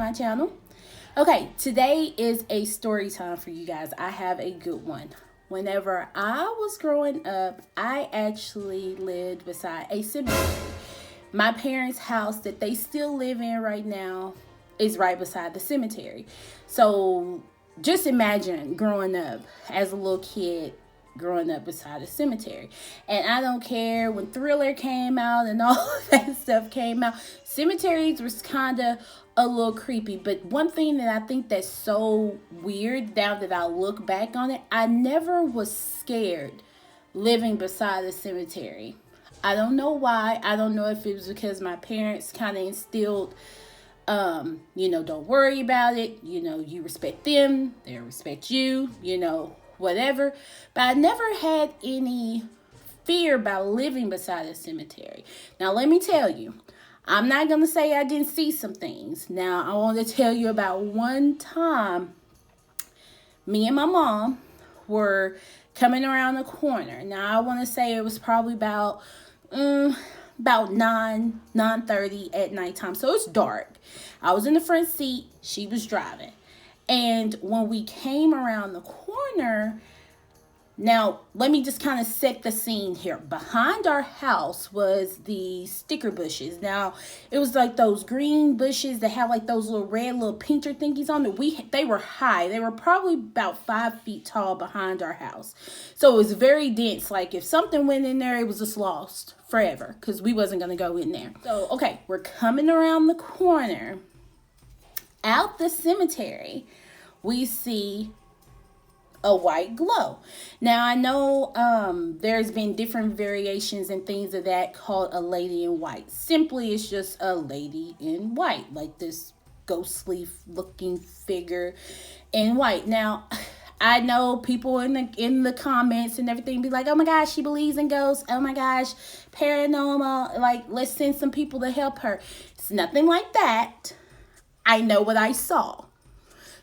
my channel. Okay, today is a story time for you guys. I have a good one. Whenever I was growing up, I actually lived beside a cemetery. My parents' house that they still live in right now is right beside the cemetery. So just imagine growing up as a little kid, growing up beside a cemetery. And I don't care when Thriller came out and all that stuff came out, cemeteries was kind of a little creepy. But one thing that I think that's so weird now that I look back on it, I never was scared living beside a cemetery. I don't know why. I don't know if it was because my parents kind of instilled don't worry about it. You respect them, they respect you, whatever. But I never had any fear about living beside a cemetery. Now, let me tell you, I'm not going to say I didn't see some things. Now, I want to tell you about one time me and my mom were coming around the corner. Now, I want to say it was probably about 9:30 at nighttime. So it's dark. I was in the front seat. She was driving. And when we came around the corner, now let me just kind of set the scene here. Behind our house was the sticker bushes. Now it was like those green bushes that have like those little red little painter thingies on it. They were high. They were probably about 5 feet tall behind our house. So it was very dense. Like if something went in there, it was just lost forever because we wasn't going to go in there. So, okay, we're coming around the corner. Out the cemetery, we see a white glow. Now, I know there's been different variations and things of that called a lady in white. Simply, it's just a lady in white, like this ghostly looking figure in white. Now, I know people in the comments and everything be like, oh my gosh, she believes in ghosts. Oh my gosh, paranormal. Like, let's send some people to help her. It's nothing like that. I know what I saw.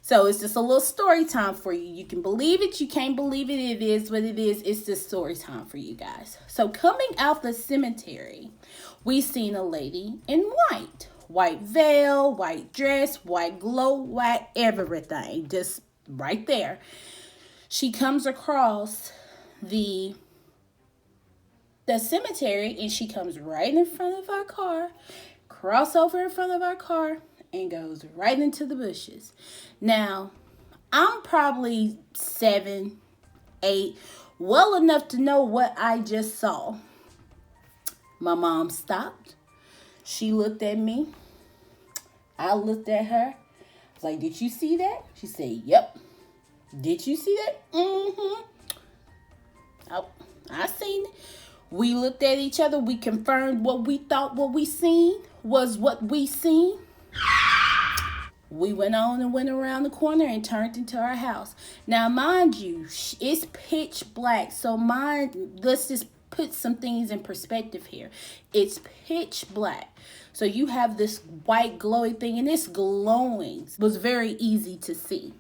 So it's just a little story time for you. You can believe it. You can't believe it. It is what it is. It's just story time for you guys. So coming out the cemetery, we seen a lady in white. White veil, white dress, white glow, white everything. Just right there. She comes across the cemetery and she comes right in front of our car, cross over in front of our car, and goes right into the bushes. Now, I'm probably 7, 8, well enough to know what I just saw. My mom stopped. She looked at me. I looked at her. I was like, did you see that? She said, yep. Did you see that? Mm-hmm. Oh, I seen it. We looked at each other. We confirmed what we thought what we seen was what we seen. We went on and went around the corner and turned into our house. Now, mind you, it's pitch black. So let's just put some things in perspective here. It's pitch black. So you have this white glowy thing, and it's glowing. It was very easy to see.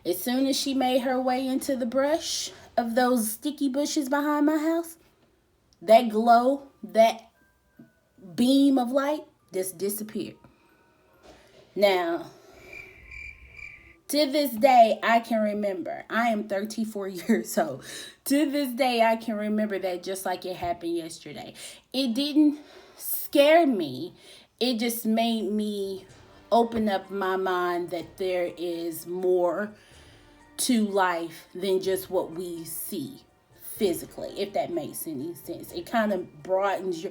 As soon as she made her way into the brush of those sticky bushes behind my house, that glow, that beam of light just disappeared. Now, to this day, I can remember. I am 34 years old. To this day, I can remember that just like it happened yesterday. It didn't scare me. It just made me open up my mind that there is more to life than just what we see physically, if that makes any sense. It kind of broadens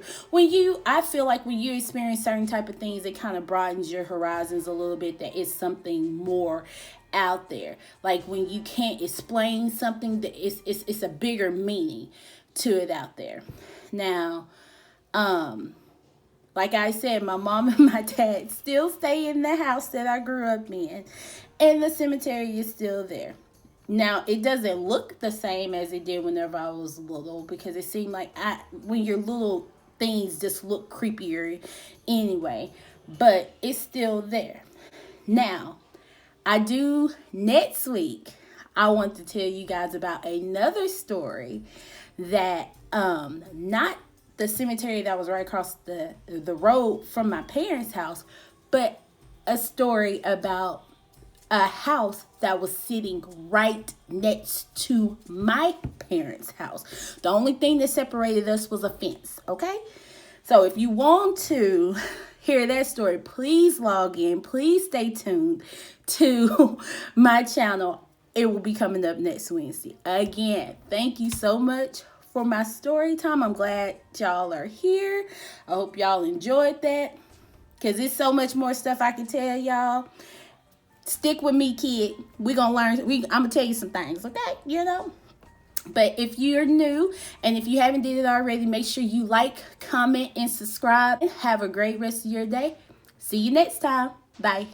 I feel like when you experience certain type of things, it kind of broadens your horizons a little bit, that it's something more out there. Like when you can't explain something, that it's a bigger meaning to it out there. Now, like I said, my mom and my dad still stay in the house that I grew up in, and the cemetery is still there. Now, it doesn't look the same as it did whenever I was little, because it seemed like when you're little, things just look creepier anyway, but it's still there. Now, next week, I want to tell you guys about another story that, not the cemetery that was right across the road from my parents' house, but a story about a house that was sitting right next to my parents' house. The only thing that separated us was a fence, okay? So if you want to hear that story, please log in. Please stay tuned to my channel. It will be coming up next Wednesday. Again, thank you so much for my story time. I'm glad y'all are here. I hope y'all enjoyed that, because there's so much more stuff I can tell y'all. Stick with me, kid. We're going to learn. I'm going to tell you some things, okay? You know? But if you're new and if you haven't did it already, make sure you like, comment, and subscribe. Have a great rest of your day. See you next time. Bye.